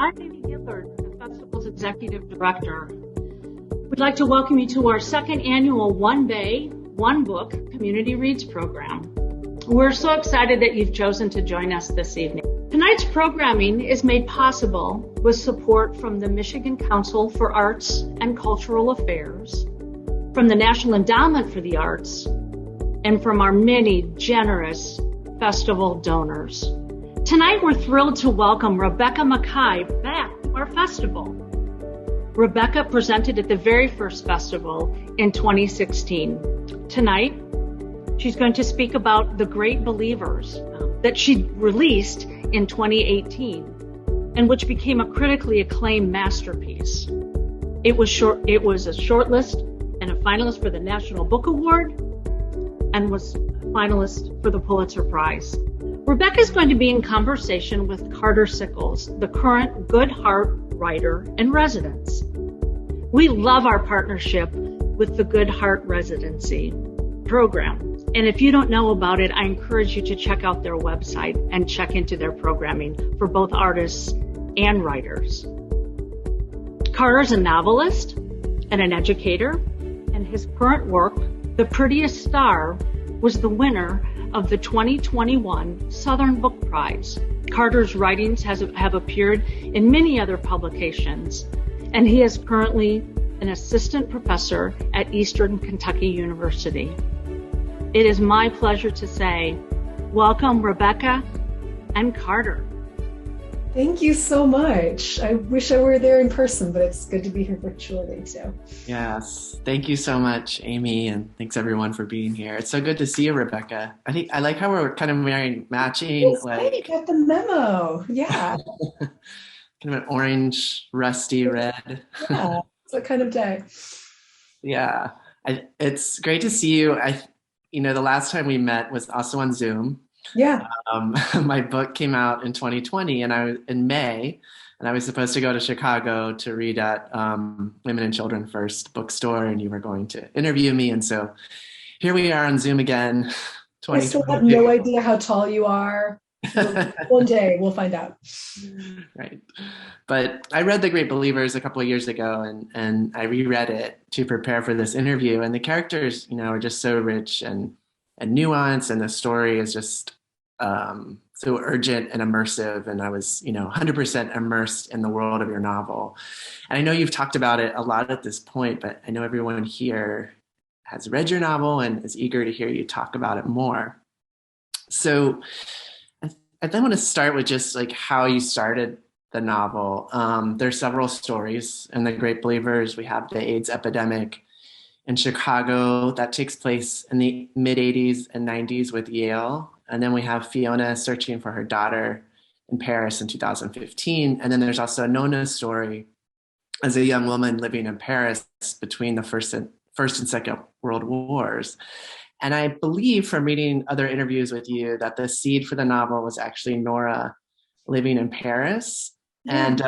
I'm Amy Gillard, the festival's executive director. We'd like to welcome you to our second annual One Bay, One Book Community Reads program. We're so excited that you've chosen to join us this evening. Tonight's programming is made possible with support from the Michigan Council for Arts and Cultural Affairs, from the National Endowment for the Arts, and from our many generous festival donors. Tonight, we're thrilled to welcome Rebecca Makkai back to our festival. Rebecca presented at the very first festival in 2016. Tonight, she's going to speak about The Great Believers that she released in 2018 and which became a critically acclaimed masterpiece. It was a shortlist and a finalist for the National Book Award and was a finalist for the Pulitzer Prize. Rebecca is going to be in conversation with Carter Sickels, the current Good Heart Writer in Residence. We love our partnership with the Good Heart Residency program. And if you don't know about it, I encourage you to check out their website and check into their programming for both artists and writers. Carter's a novelist and an educator, and his current work, The Prettiest Star, was the winner of the 2021 Southern Book Prize. Carter's writings have appeared in many other publications, and he is currently an assistant professor at Eastern Kentucky University. It is my pleasure to say, welcome Rebecca and Carter. Thank you so much. I wish I were there in person, but it's good to be here virtually too. Yes, thank you so much, Amy, and thanks everyone for being here. It's so good to see you, Rebecca. I like how we're kind of matching. Yes, I got the memo. Yeah. Kind of an orange, rusty red. Yeah, it's that kind of day. Yeah, it's great to see you. The last time we met was also on Zoom. Yeah. My book came out in 2020 and I was in May, and I was supposed to go to Chicago to read at Women and Children First bookstore, and you were going to interview me. And so here we are on Zoom again. I still have no idea how tall you are. One day we'll find out. Right. But I read The Great Believers a couple of years ago, and I reread it to prepare for this interview. And the characters, are just so rich and nuanced, and the story is just so urgent and immersive. And I was, 100% immersed in the world of your novel. And I know you've talked about it a lot at this point, but I know everyone here has read your novel and is eager to hear you talk about it more. So I then want to start with just like how you started the novel. There's several stories in The Great Believers. We have the AIDS epidemic in Chicago that takes place in the mid 80s and 90s with Yale. And then we have Fiona searching for her daughter in Paris in 2015. And then there's also Nona's story as a young woman living in Paris between the First and Second World Wars. And I believe from reading other interviews with you that the seed for the novel was actually Nora living in Paris. Yeah. And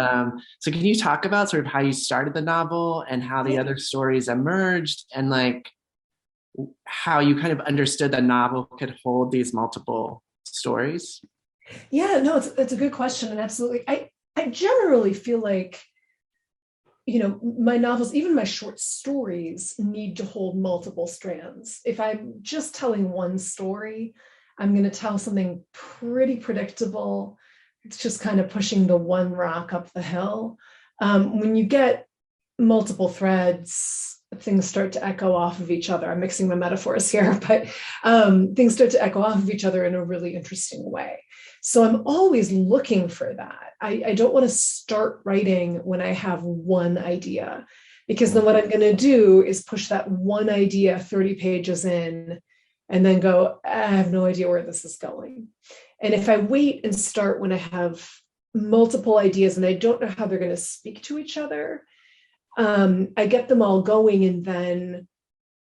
so can you talk about sort of how you started the novel and how the other stories emerged, and like how you kind of understood the novel could hold these multiple stories? Yeah, no, it's a good question. And absolutely. I generally feel like, my novels, even my short stories, need to hold multiple strands. If I'm just telling one story, I'm going to tell something pretty predictable. It's just kind of pushing the one rock up the hill. When you get multiple threads, things start to echo off of each other. I'm mixing my metaphors here, but things start to echo off of each other in a really interesting way. So I'm always looking for that. I don't want to start writing when I have one idea, because then what I'm going to do is push that one idea 30 pages in and then go, I have no idea where this is going. And if I wait and start when I have multiple ideas and I don't know how they're going to speak to each other, I get them all going, and then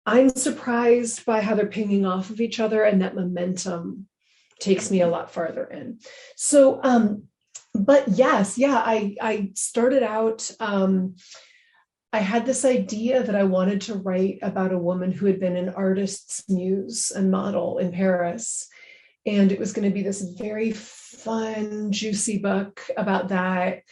I'm surprised by how they're pinging off of each other, and that momentum takes me a lot farther in. So, but yes, I started out, I had this idea that I wanted to write about a woman who had been an artist's muse and model in Paris. And it was going to be this very fun, juicy book about that.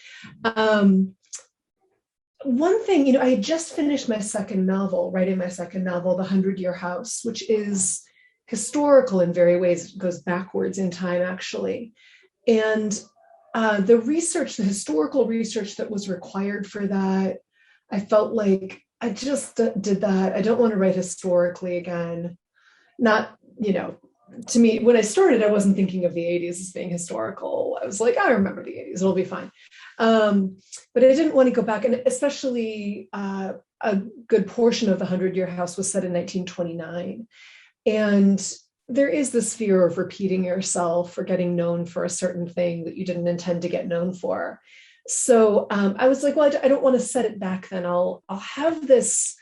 One thing, I had just finished my second novel, writing my second novel, The 100-Year House, which is historical in very ways. It goes backwards in time, actually. And the historical research that was required for that, I felt like I just did that. I don't want to write historically again. Not, to me, when I started, I wasn't thinking of the 80s as being historical. I was like, I remember the 80s, it'll be fine. But I didn't want to go back, and especially a good portion of The 100-Year House was set in 1929. And there is this fear of repeating yourself or getting known for a certain thing that you didn't intend to get known for. So I was like, well, I don't want to set it back then. I'll have this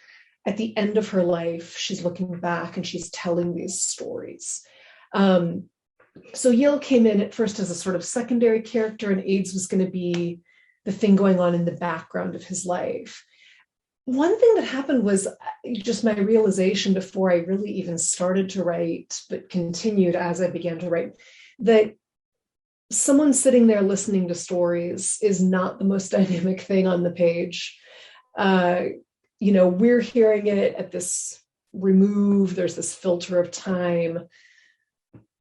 at the end of her life. She's looking back and she's telling these stories. So Yale came in at first as a sort of secondary character, and AIDS was going to be the thing going on in the background of his life. One thing that happened was just my realization before I really even started to write, but continued as I began to write, that someone sitting there listening to stories is not the most dynamic thing on the page. We're hearing it at this remove, there's this filter of time.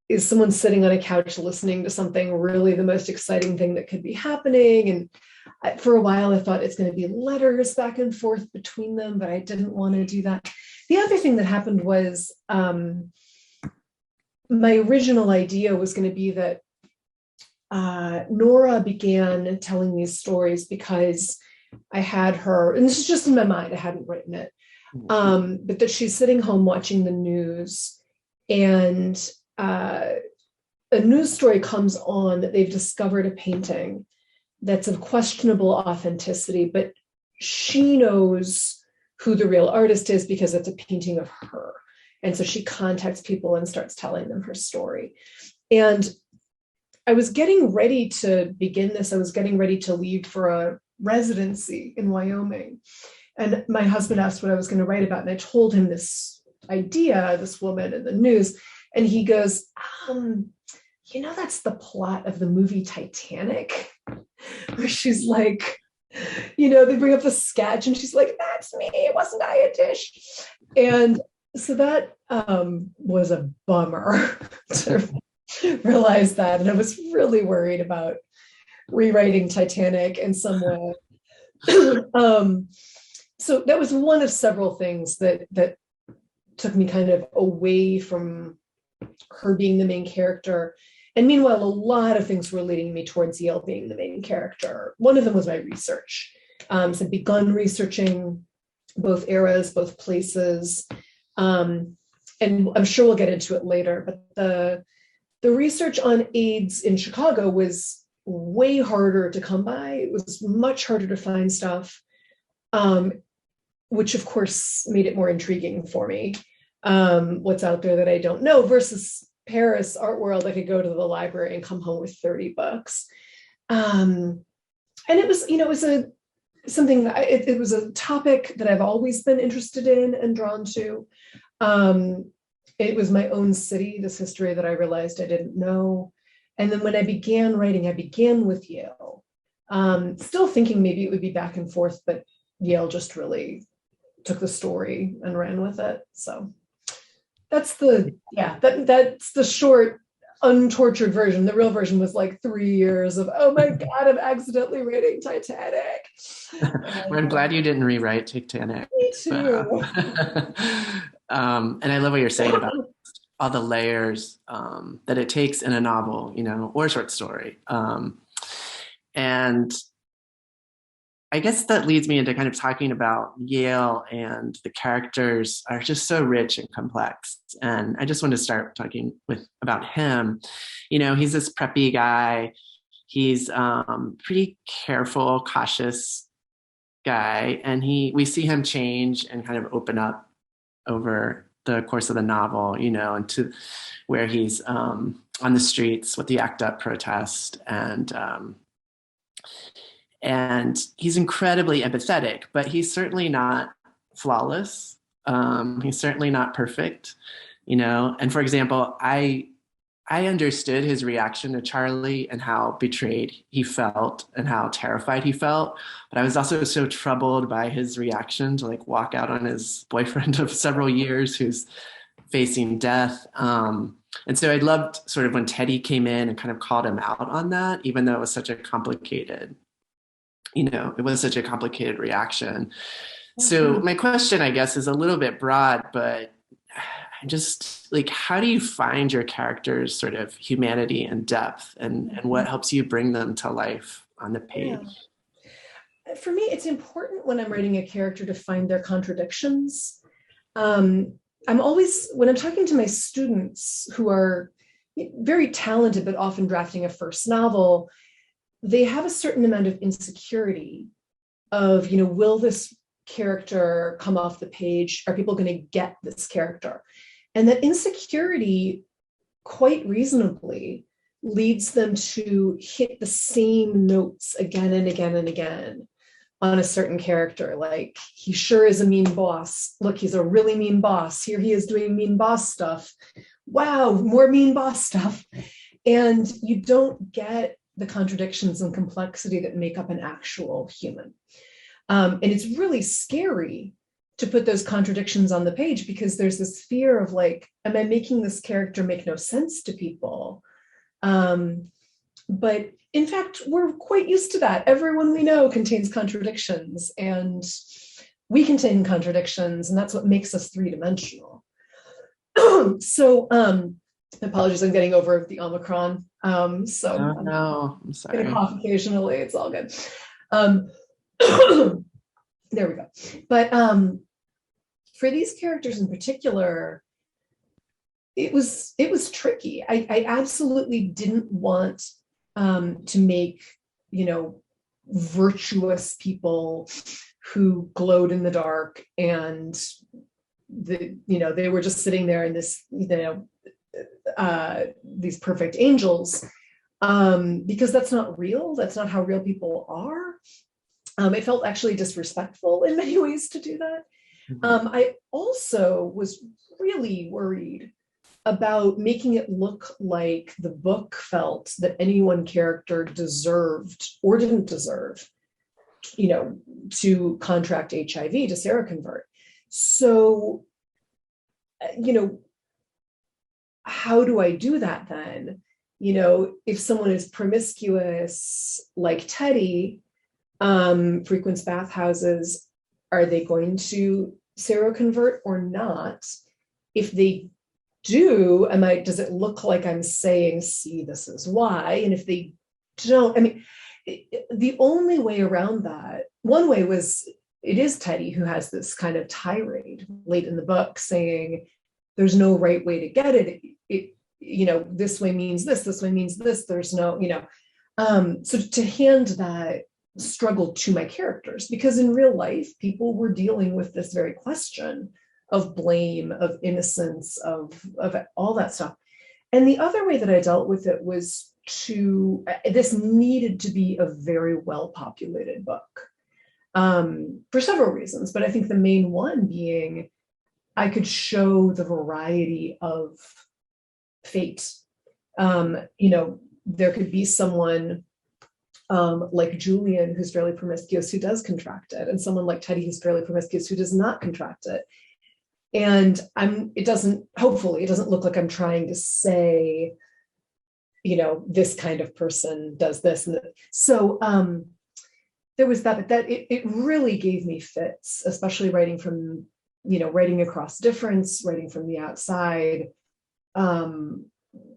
Is someone sitting on a couch listening to something really the most exciting thing that could be happening? And for a while, I thought it's going to be letters back and forth between them, but I didn't want to do that. The other thing that happened was my original idea was going to be that Nora began telling these stories because I had her, and this is just in my mind, I hadn't written it, but that she's sitting home watching the news, and a news story comes on that they've discovered a painting that's of questionable authenticity, but she knows who the real artist is because it's a painting of her. And so she contacts people and starts telling them her story. And I was getting ready to begin this. I was getting ready to leave for a residency in Wyoming. And my husband asked what I was going to write about. And I told him this idea, this woman in the news. And he goes, that's the plot of the movie Titanic, where she's like, they bring up the sketch and she's like, that's me, wasn't I a dish? And so that was a bummer to realize that. And I was really worried about rewriting Titanic in some way. So that was one of several things that took me kind of away from her being the main character. And meanwhile, a lot of things were leading me towards Yale being the main character. One of them was my research. So I'd begun researching both eras, both places. And I'm sure we'll get into it later, but the research on AIDS in Chicago was way harder to come by. It was much harder to find stuff, which of course made it more intriguing for me. What's out there that I don't know versus Paris art world. I could go to the library and come home with 30 books. And it was, it was something that it was a topic that I've always been interested in and drawn to. It was my own city, this history that I realized I didn't know. And then when I began writing, I began with Yale, still thinking maybe it would be back and forth, but Yale just really took the story and ran with it. So that's that's the short, untortured version. The real version was like 3 years of, oh my God, I'm accidentally reading Titanic. I'm glad you didn't rewrite Titanic. Me too. And I love what you're saying about all the layers that it takes in a novel, or a short story. And I guess that leads me into kind of talking about Yale, and the characters are just so rich and complex. And I just want to start talking about him. He's this preppy guy. He's pretty careful, cautious guy. And we see him change and kind of open up over the course of the novel, and to where he's on the streets with the ACT UP protest, and he's incredibly empathetic, but he's certainly not flawless. He's certainly not perfect, And for example, I I understood his reaction to Charlie and how betrayed he felt and how terrified he felt. But I was also so troubled by his reaction to like walk out on his boyfriend of several years who's facing death. And so I loved sort of when Teddy came in and kind of called him out on that, even though it was such a complicated, it was such a complicated reaction. So my question, I guess, is a little bit broad, but just like, how do you find your characters' sort of humanity and depth, and what helps you bring them to life on the page? For me, it's important when I'm writing a character to find their contradictions. I'm always, when I'm talking to my students who are very talented, but often drafting a first novel, they have a certain amount of insecurity of, will this character come off the page? Are people going to get this character? And that insecurity, quite reasonably, leads them to hit the same notes again and again and again on a certain character. Like, he sure is a mean boss. Look, he's a really mean boss. Here he is doing mean boss stuff. Wow, more mean boss stuff. And you don't get the contradictions and complexity that make up an actual human. And it's really scary to put those contradictions on the page, because there's this fear of like, am I making this character make no sense to people? But in fact, we're quite used to that. Everyone we know contains contradictions, and we contain contradictions, and that's what makes us three-dimensional. So, apologies, I'm getting over the Omicron. I'm sorry. Gonna cough occasionally. It's all good. There we go. But for these characters in particular, it was tricky. I absolutely didn't want to make, virtuous people who glowed in the dark, and they were just sitting there in this, these perfect angels, because that's not real. That's not how real people are. It felt actually disrespectful in many ways to do that. I also was really worried about making it look like the book felt that any one character deserved or didn't deserve, to contract HIV, to seroconvert. So, how do I do that then? If someone is promiscuous like Teddy, frequents bathhouses, are they going to seroconvert or not? If they do, does it look like I'm saying, see, this is why? And if they don't, the only way around that, one way was, it is Teddy who has this kind of tirade late in the book saying, there's no right way to get it. This way means this way means this, there's no, so to hand that struggle to my characters, because in real life, people were dealing with this very question of blame, of innocence, of all that stuff. And the other way that I dealt with it was this needed to be a very well-populated book, for several reasons, but I think the main one being I could show the variety of fate. There could be someone like Julian, who's fairly promiscuous, who does contract it, and someone like Teddy, who's fairly promiscuous, who does not contract it. And hopefully it doesn't look like I'm trying to say, this kind of person does this. And so there was that, but that it really gave me fits, especially writing from, writing across difference, writing from the outside.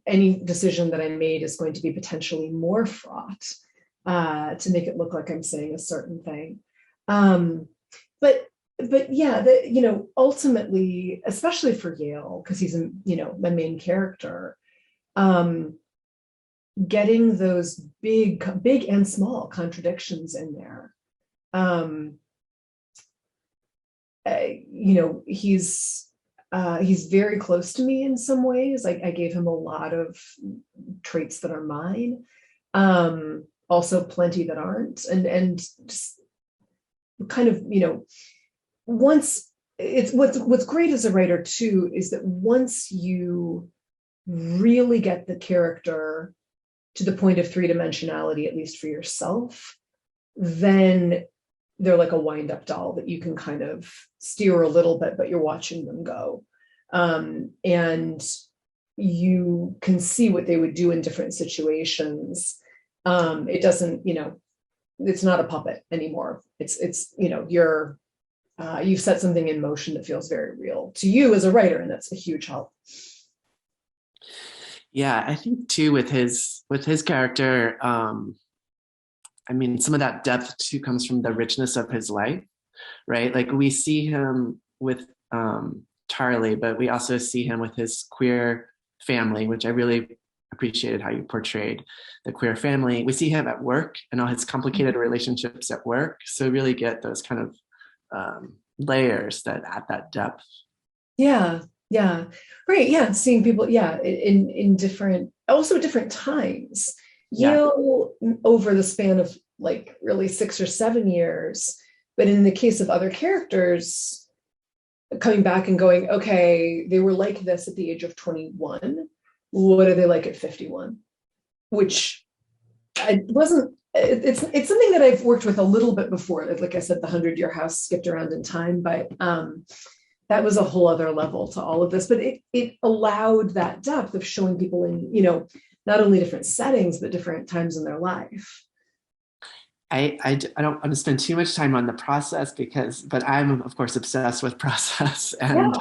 Any decision that I made is going to be potentially more fraught to make it look like I'm saying a certain thing. But yeah, ultimately, especially for Yale, because he's, my main character, getting those big and small contradictions in there. He's very close to me in some ways. I gave him a lot of traits that are mine, also plenty that aren't, and just kind of, once it's what's great as a writer too is that once you really get the character to the point of three-dimensionality, at least for yourself, then they're like a wind-up doll that you can kind of steer a little bit, but you're watching them go. And you can see what they would do in different situations. It doesn't, it's not a puppet anymore. It's you've set something in motion that feels very real to you as a writer, and that's a huge help. Yeah, I think too with his character, some of that depth too comes from the richness of his life, right? Like we see him with Charlie, but we also see him with his queer family, which I really appreciated how you portrayed the queer family. We see him at work and all his complicated relationships at work. So really get those kind of layers that add that depth. Yeah. Right. Yeah. Seeing people, in different times, over the span of like really 6 or 7 years. But in the case of other characters, coming back and going, okay, they were like this at the age of 21. What are they like at 51? Which it's something that I've worked with a little bit before. Like I said, the 100-Year House skipped around in time, but that was a whole other level to all of this. But it allowed that depth of showing people in, not only different settings, but different times in their life. I don't want to spend too much time on the process but I'm of course obsessed with process and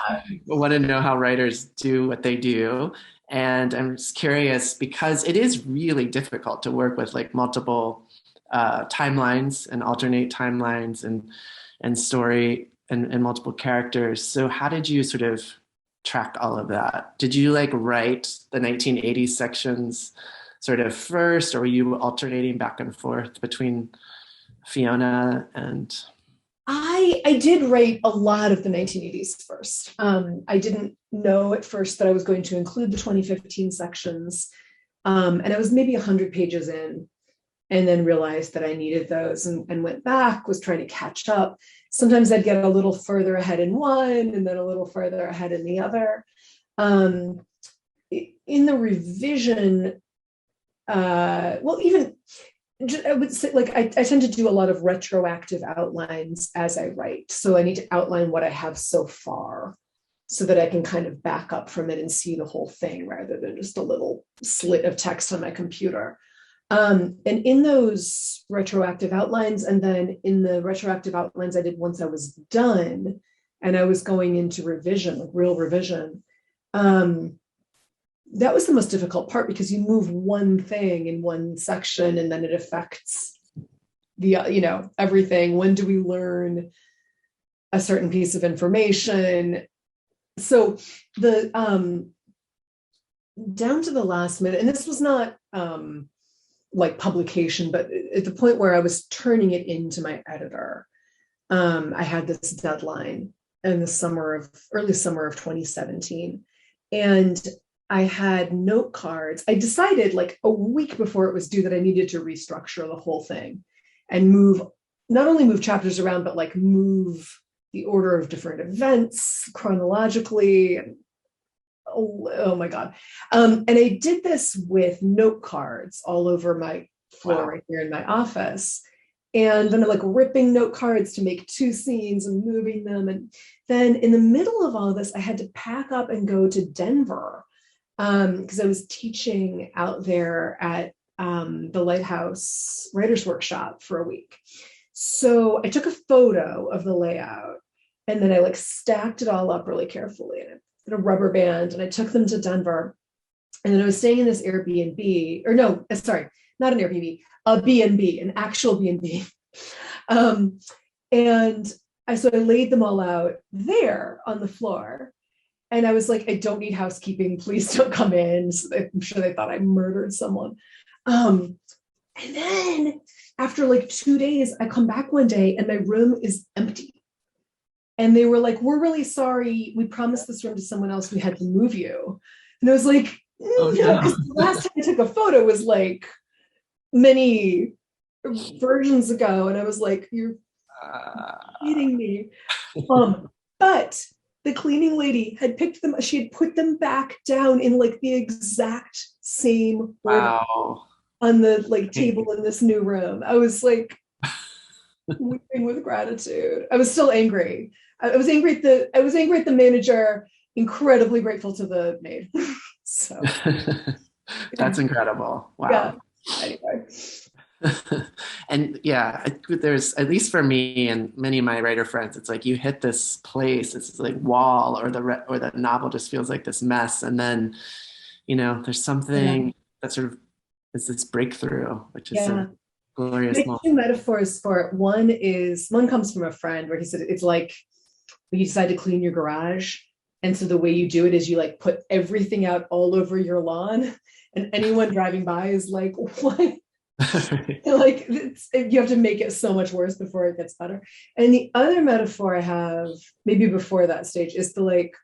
want to know how writers do what they do. And I'm just curious because it is really difficult to work with like multiple timelines and alternate timelines and story and multiple characters. So how did you sort of track all of that? Did you like write the 1980s sections sort of first, or were you alternating back and forth between Fiona and... I did write a lot of the 1980s first. I didn't know at first that I was going to include the 2015 sections. And I was maybe 100 pages in and then realized that I needed those and went back, was trying to catch up. Sometimes I'd get a little further ahead in one and then a little further ahead in the other. In the revision, even I would say, like, I tend to do a lot of retroactive outlines as I write. So I need to outline what I have so far so that I can kind of back up from it and see the whole thing rather than just a little slit of text on my computer. And in those retroactive outlines, and then in the retroactive outlines I did once I was done and I was going into revision, like real revision, that was the most difficult part because you move one thing in one section and then it affects the, everything. When do we learn a certain piece of information? So the down to the last minute, and this was not like publication, but at the point where I was turning it into my editor, I had this deadline in the early summer of 2017. And I had note cards. I decided like a week before it was due that I needed to restructure the whole thing and not only move chapters around, but like move the order of different events chronologically. And oh my God. And I did this with note cards all over my floor right here in my office. And then I'm like ripping note cards to make 2 scenes and moving them. And then in the middle of all this, I had to pack up and go to Denver because I was teaching out there at the Lighthouse Writers Workshop for a week. So I took a photo of the layout and then I like stacked it all up really carefully in a rubber band, and I took them to Denver. And then I was staying in this Airbnb, or no, sorry, not an Airbnb, a B&B, an actual B&B. And so I laid them all out there on the floor. And I was like, I don't need housekeeping. Please don't come in. So I'm sure they thought I murdered someone. And then after like 2 days, I come back one day and my room is empty. And they were like, we're really sorry. We promised this room to someone else. We had to move you. And I was like, no, because the last time I took a photo was like many versions ago. And I was like, you're kidding me. But the cleaning lady had picked them, she had put them back down in like the exact same order on the like table in this new room. I was like weeping with gratitude. I was still angry. I was angry at the manager, incredibly grateful to the maid. So that's incredible. Wow. Yeah. Anyway. And yeah, there's, at least for me and many of my writer friends, it's like you hit this place, it's like wall, or the novel just feels like this mess, and then there's something that sort of is this breakthrough, which is a glorious moment. Two metaphors for it. One comes from a friend where he said it's like when you decide to clean your garage, and so the way you do it is you like put everything out all over your lawn, and anyone driving by is like, what? Like you have to make it so much worse before it gets better. And the other metaphor I have, maybe before that stage, is the like,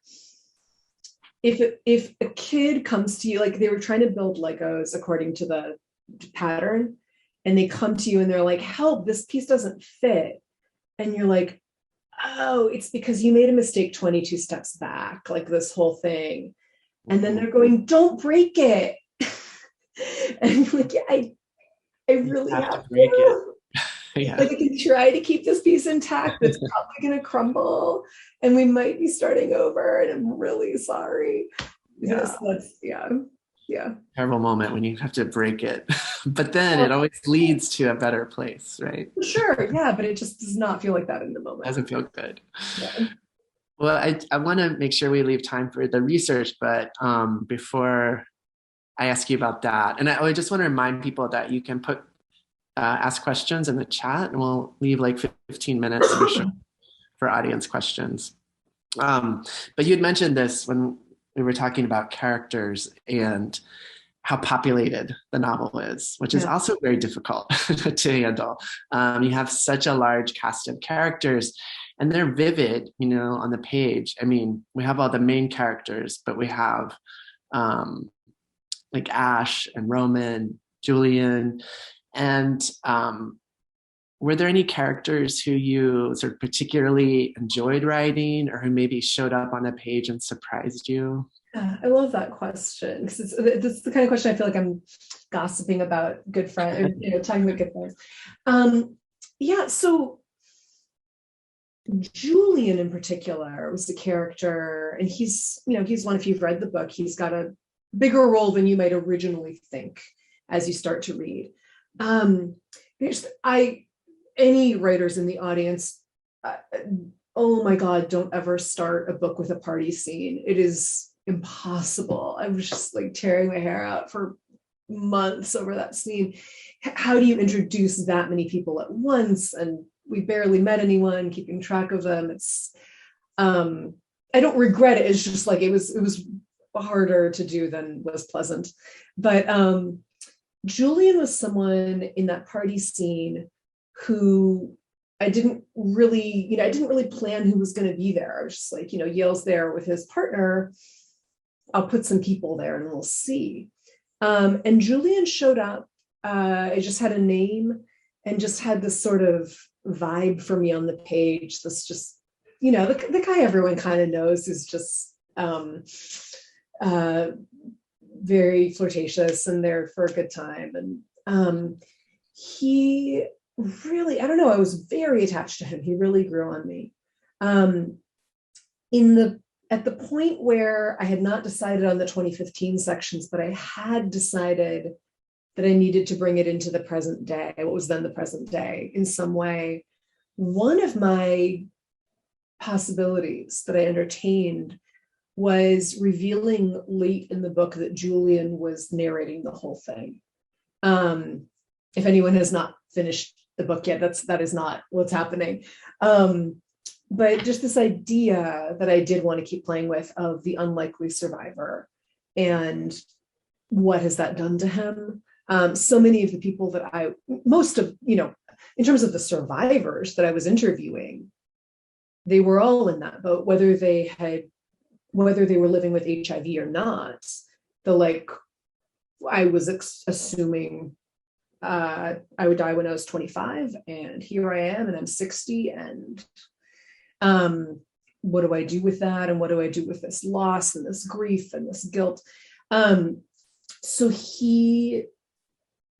if a kid comes to you, like they were trying to build Legos according to the pattern, and they come to you and they're like, help, this piece doesn't fit, and you're like, oh, it's because you made a mistake 22 steps back, like this whole thing. And then they're going, don't break it. And you're like, yeah, I really have to break it. Yeah. Like I can try to keep this piece intact, but it's probably going to crumble, and we might be starting over, and I'm really sorry. Terrible moment when you have to break it, but then it always leads to a better place, right? Sure, yeah, but it just does not feel like that in the moment. It doesn't feel good. Yeah. Well, I want to make sure we leave time for the research, but before I ask you about that, and I just want to remind people that you can ask questions in the chat, and we'll leave like 15 minutes for audience questions. But you had mentioned this when we were talking about characters and how populated the novel is, which is also very difficult to handle. You have such a large cast of characters, and they're vivid, on the page. I mean, we have all the main characters, but we have like Ash and Roman, Julian, and were there any characters who you sort of particularly enjoyed writing, or who maybe showed up on a page and surprised you? Yeah, I love that question, because it's the kind of question I feel like I'm gossiping about good friends, talking about good friends. So Julian in particular was the character, and he's one, if you've read the book, he's got a bigger role than you might originally think as you start to read. Any writers in the audience, oh my God, don't ever start a book with a party scene. It is impossible. I was just like tearing my hair out for months over that scene. How do you introduce that many people at once? And we barely met anyone, keeping track of them. It's, I don't regret it. It's just like, it was harder to do than was pleasant. But Julian was someone in that party scene who I didn't really plan who was going to be there. I was just like, Yale's there with his partner. I'll put some people there and we'll see. And Julian showed up. I just had a name and just had this sort of vibe for me on the page. This just, the guy everyone kind of knows is just very flirtatious and there for a good time. And he really, I don't know, I was very attached to him. He really grew on me. At the point where I had not decided on the 2015 sections, but I had decided that I needed to bring it into the present day, what was then the present day, in some way. One of my possibilities that I entertained was revealing late in the book that Julian was narrating the whole thing. If anyone has not finished the book yet, that is not what's happening. But just this idea that I did want to keep playing with of the unlikely survivor, and what has that done to him? So many of the people that in terms of the survivors that I was interviewing, they were all in that boat, whether they were living with HIV or not. I was assuming I would die when I was 25, and here I am, and I'm 60, and what do I do with that? And what do I do with this loss and this grief and this guilt? So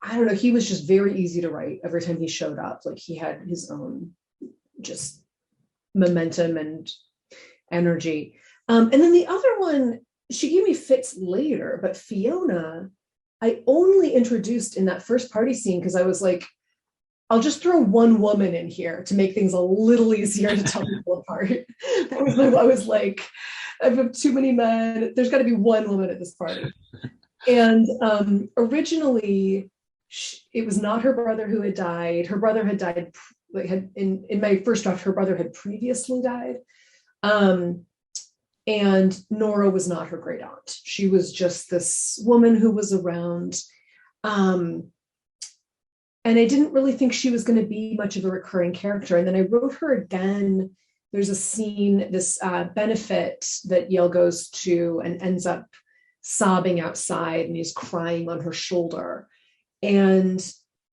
I don't know, he was just very easy to write every time he showed up. Like he had his own just momentum and energy. And then the other one, she gave me fits later, but Fiona, I only introduced in that first party scene because I was like, I'll just throw one woman in here to make things a little easier to tell people apart. I was like, I have too many men. There's got to be one woman at this party. And originally, it was not her brother who had died. Her brother had died, in my first draft, her brother had previously died. And Nora was not her great aunt. She was just this woman who was around. And I didn't really think she was going to be much of a recurring character. And then I wrote her again. There's a scene, this benefit that Yale goes to and ends up sobbing outside, and he's crying on her shoulder. And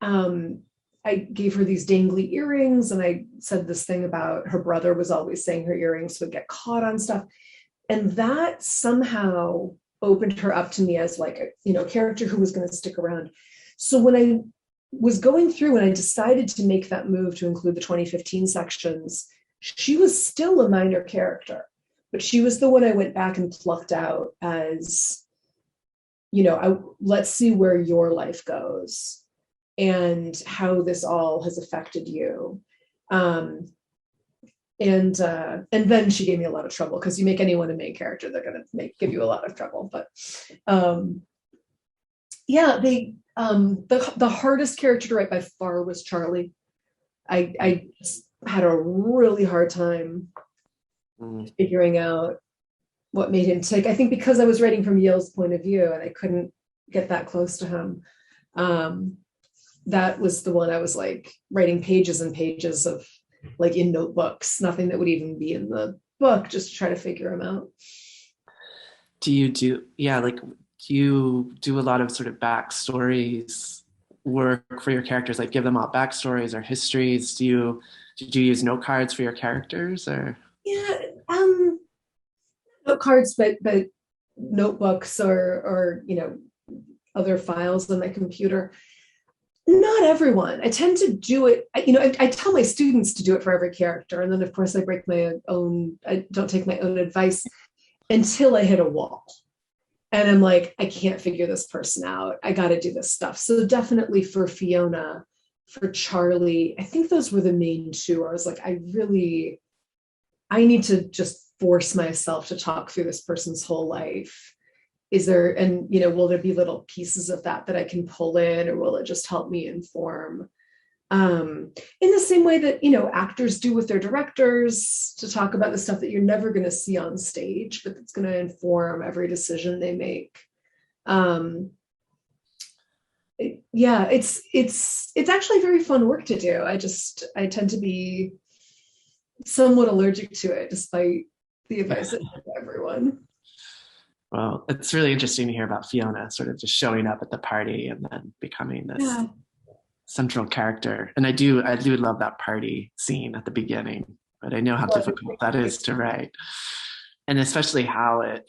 I gave her these dangly earrings, and I said this thing about her brother was always saying her earrings would get caught on stuff. And that somehow opened her up to me as like a character who was going to stick around. So when I was going through and I decided to make that move to include the 2015 sections, she was still a minor character, but she was the one I went back and plucked out as, let's see where your life goes and how this all has affected you. And then she gave me a lot of trouble, because you make anyone a main character, they're going to give you a lot of trouble. But the hardest character to write by far was Charlie. I had a really hard time figuring out what made him tick. I think because I was writing from Yale's point of view and I couldn't get that close to him. That was the one I was like writing pages and pages of, like in notebooks, nothing that would even be in the book, just to try to figure him out. Do you do a lot of sort of backstories work for your characters, like give them all backstories or histories? Did you use note cards for your characters, or? Yeah, note cards, but notebooks or other files on my computer. Not everyone. I tend to do it. I tell my students to do it for every character, and then of course I break my own. I don't take my own advice until I hit a wall. And I'm like, I can't figure this person out. I got to do this stuff. So definitely for Fiona, for Charlie, I think those were the main two. I was like, I need to just force myself to talk through this person's whole life. Will there be little pieces of that I can pull in, or will it just help me inform? In the same way that, actors do with their directors, to talk about the stuff that you're never going to see on stage, but that's going to inform every decision they make. It's actually very fun work to do. I tend to be somewhat allergic to it, despite the advice I give to everyone. Well, it's really interesting to hear about Fiona sort of just showing up at the party and then becoming this central character. And I do love that party scene at the beginning, but I know how difficult that is to write, and especially how it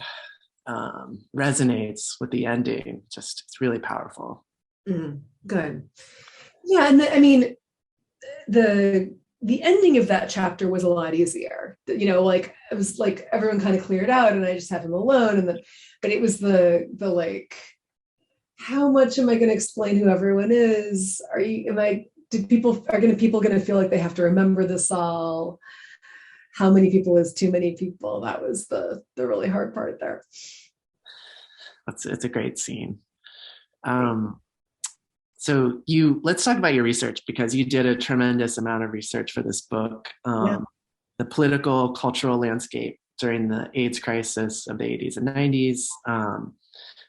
resonates with the ending. It's really powerful. Good. Yeah, and the ending of that chapter was a lot easier. It was like everyone kind of cleared out and I just have him alone. But it was the like, how much am I going to explain who everyone is? Are people going to feel like they have to remember this all? How many people is too many people? That was the really hard part there. It's a great scene. So let's talk about your research, because you did a tremendous amount of research for this book, the political, cultural landscape during the AIDS crisis of the 80s and 90s,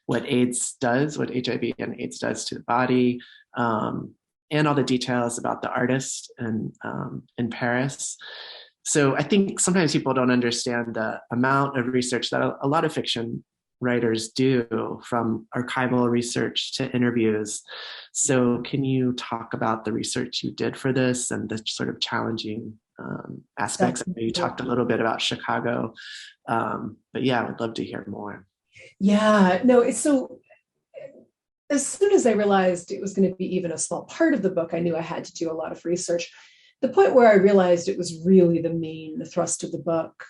what HIV and AIDS does to the body, and all the details about the artist in Paris. So I think sometimes people don't understand the amount of research that a lot of fiction writers do, from archival research to interviews. So can you talk about the research you did for this and the sort of challenging aspects? I know you talked a little bit about Chicago, but yeah, I would love to hear more. Yeah, no, it's so, as soon as I realized it was going to be even a small part of the book, I knew I had to do a lot of research. The point where I realized it was really the thrust of the book,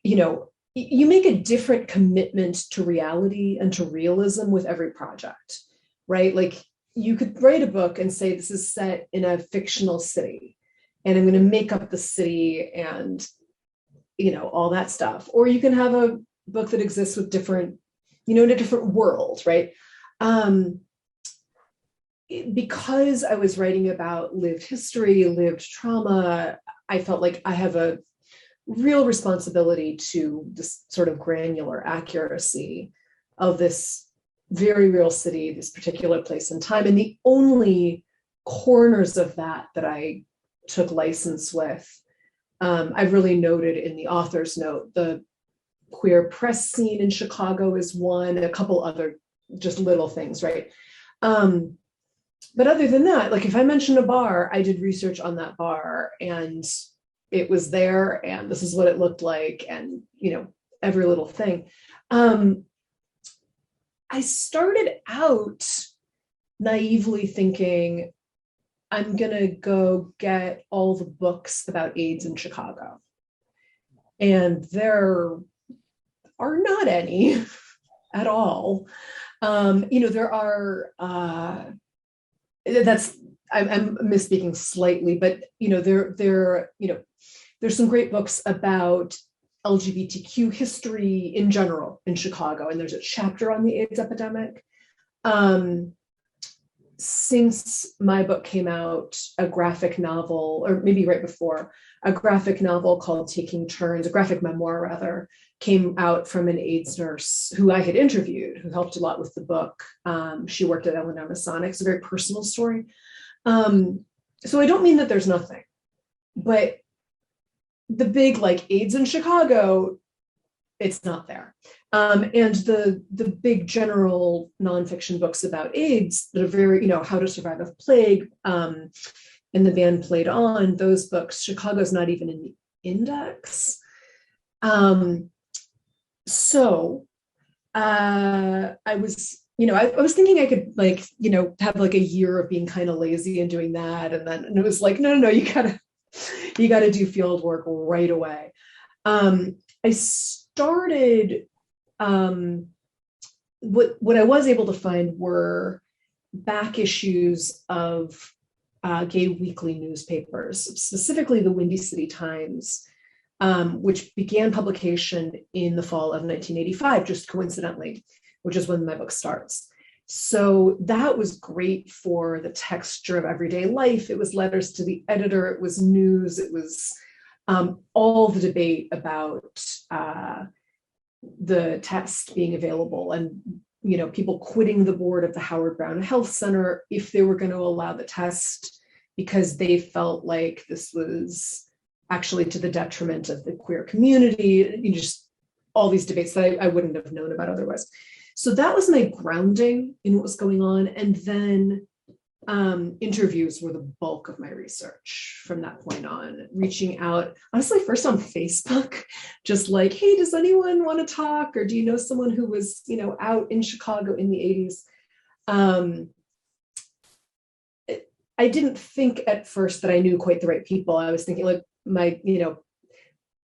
you make a different commitment to reality and to realism with every project, right? Like, you could write a book and say, this is set in a fictional city, and I'm going to make up the city and, all that stuff. Or you can have a book that exists with different, in a different world, right? Because I was writing about lived history, lived trauma, I felt like I have a real responsibility to this sort of granular accuracy of this very real city, this particular place and time. And the only corners of that I took license with, I've really noted in the author's note, the queer press scene in Chicago is one, and a couple other just little things, right? But other than that, like, if I mention a bar, I did research on that bar, and it was there, and this is what it looked like, and, every little thing. I started out naively thinking, I'm going to go get all the books about AIDS in Chicago. And there are not any at all. There are, I'm misspeaking slightly, but, there's some great books about LGBTQ history in general in Chicago, and there's a chapter on the AIDS epidemic. Since my book came out, a graphic novel, or maybe right before, a graphic novel called Taking Turns, a graphic memoir rather, came out from an AIDS nurse who I had interviewed, who helped a lot with the book. She worked at Eleanor Masonic, a very personal story. So I don't mean that there's nothing, but the big, like, AIDS in Chicago, it's not there. And the big general nonfiction books about AIDS that are very, How to Survive a Plague, and The Band Played On, those books, Chicago's not even in the index. So I was, I was thinking I could, like, have like a year of being kind of lazy and doing that. And it was like, no, you gotta do field work right away. I started, what I was able to find were back issues of gay weekly newspapers, specifically the Windy City Times, which began publication in the fall of 1985, just coincidentally, which is when my book starts. So that was great for the texture of everyday life. It was letters to the editor, it was news, it was all the debate about the test being available, and people quitting the board of the Howard Brown Health Center if they were going to allow the test, because they felt like this was actually to the detriment of the queer community. Just all these debates that I wouldn't have known about otherwise. So that was my grounding in what was going on. And then interviews were the bulk of my research from that point on, reaching out, honestly, first on Facebook, just like, hey, does anyone want to talk? Or do you know someone who was, out in Chicago in the 80s? I didn't think at first that I knew quite the right people. I was thinking, like,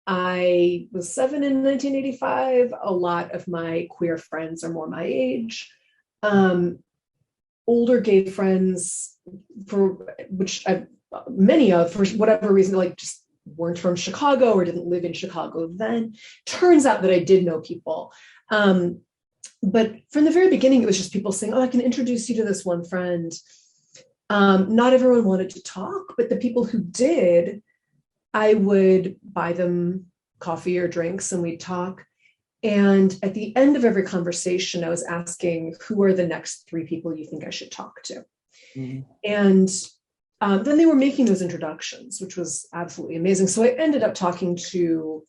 I was 7 in 1985. A lot of my queer friends are more my age. Older gay friends, for which many of, for whatever reason, like, just weren't from Chicago or didn't live in Chicago then. Turns out that I did know people. But from the very beginning, it was just people saying, oh, I can introduce you to this one friend. Not everyone wanted to talk, but the people who did, I would buy them coffee or drinks and we'd talk. And at the end of every conversation, I was asking, who are the next 3 people you think I should talk to? Mm-hmm. And then they were making those introductions, which was absolutely amazing. So I ended up talking to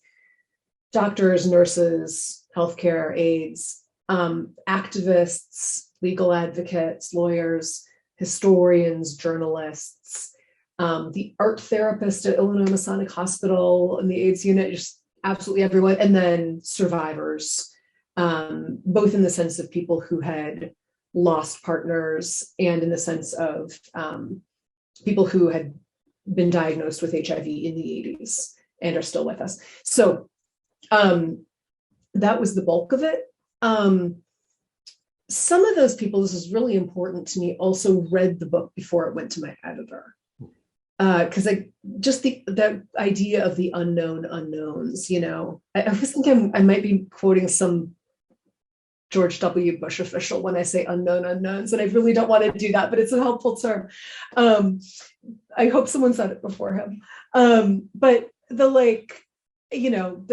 doctors, nurses, healthcare aides, activists, legal advocates, lawyers, historians, journalists, the art therapist at Illinois Masonic Hospital and the AIDS unit, just absolutely everyone, and then survivors, both in the sense of people who had lost partners and in the sense of people who had been diagnosed with HIV in the 80s and are still with us. So that was the bulk of it. Some of those people, this is really important to me, also read the book before it went to my editor. Because just the idea of the unknown unknowns, you know, I always think I might be quoting some George W. Bush official when I say unknown unknowns, and I really don't want to do that, but it's a helpful term. I hope someone said it before him. But the, like, you know,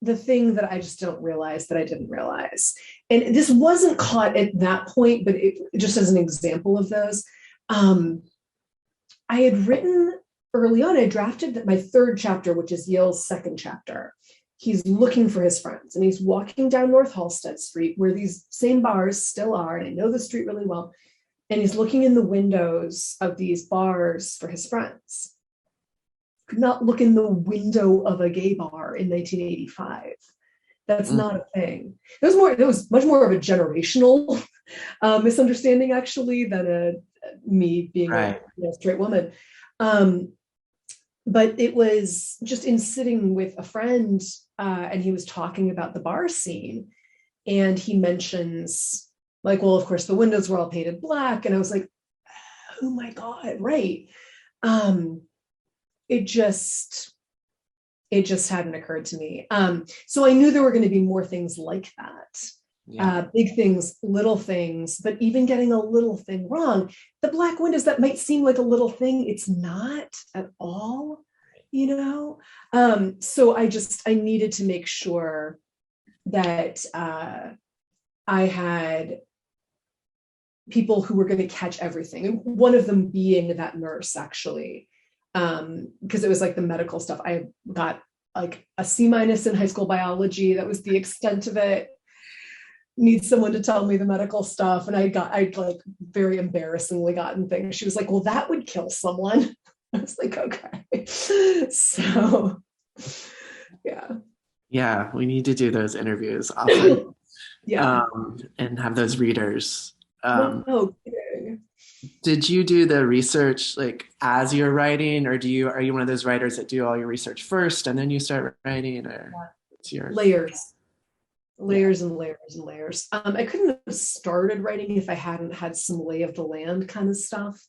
the thing that I just don't realize that I didn't realize. And this wasn't caught at that point, but it, just as an example of those, I had written early on, I drafted that my third chapter, which is Yale's second chapter. He's looking for his friends and he's walking down North Halsted Street where these same bars still are. And I know the street really well. And he's looking in the windows of these bars for his friends. Could not look in the window of a gay bar in 1985. That's not a thing. It was much more of a generational misunderstanding actually than me being a straight woman. But it was just in sitting with a friend and he was talking about the bar scene and he mentions like, well, of course the windows were all painted black. And I was like, oh my God, right. It just hadn't occurred to me. So I knew there were going to be more things like that. Yeah. Big things, little things, but even getting a little thing wrong, the black windows, that might seem like a little thing. It's not at all, you know? So I needed to make sure that I had people who were going to catch everything. And one of them being that nurse, actually, because it was like the medical stuff. I got like a C- in high school biology. That was the extent of it. Need someone to tell me the medical stuff. And I'd like very embarrassingly gotten things. She was like, well, that would kill someone. I was like, okay. So, yeah. Yeah, we need to do those interviews often. Yeah. And have those readers. No. Did you do the research like as you're writing, or are you one of those writers that do all your research first and then you start writing, or what's your layers and layers and layers. I couldn't have started writing if I hadn't had some lay of the land kind of stuff.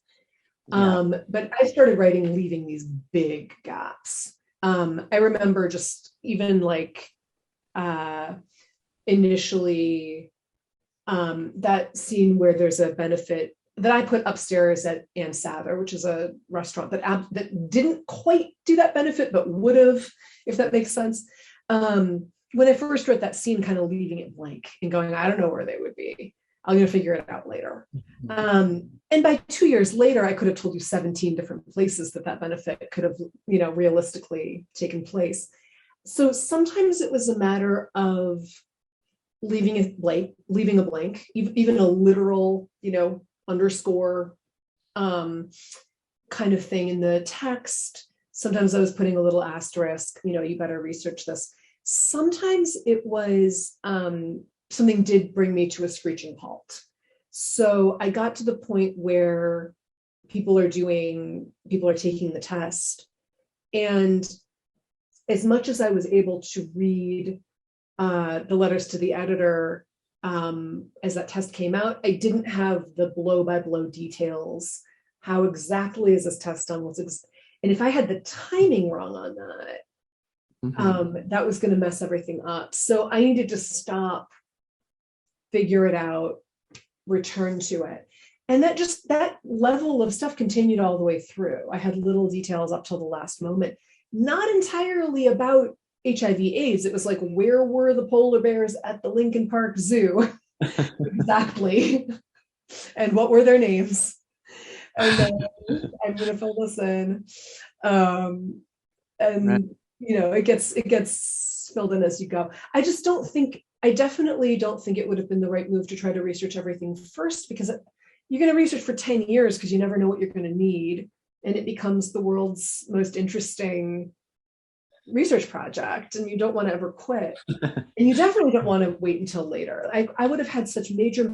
But I started writing leaving these big gaps. I remember just even like initially that scene where there's a benefit that I put upstairs at Ann Sather, which is a restaurant that didn't quite do that benefit, but would have, if that makes sense. When I first wrote that scene, kind of leaving it blank and going, I don't know where they would be. I'm going to figure it out later. And by 2 years later, I could have told you 17 different places that benefit could have, you know, realistically taken place. So sometimes it was a matter of leaving a blank, even a literal, you know, underscore kind of thing in the text. Sometimes I was putting a little asterisk, you know, you better research this. Sometimes it was something did bring me to a screeching halt. So I got to the point where people are taking the test. And as much as I was able to read the letters to the editor as that test came out, I didn't have the blow-by-blow details. How exactly is this test done? And if I had the timing wrong on that, that was going to mess everything up. So I needed to stop, figure it out, return to it. And that level of stuff continued all the way through. I had little details up till the last moment, not entirely about HIV/AIDS. It was like, where were the polar bears at the Lincoln Park Zoo? Exactly. And what were their names? And then I'm going to fill this in. And right. You know, it gets filled in as you go. I definitely don't think it would have been the right move to try to research everything first, because you're going to research for 10 years because you never know what you're going to need. And it becomes the world's most interesting research project, and you don't want to ever quit. And you definitely don't want to wait until later. I would have had such major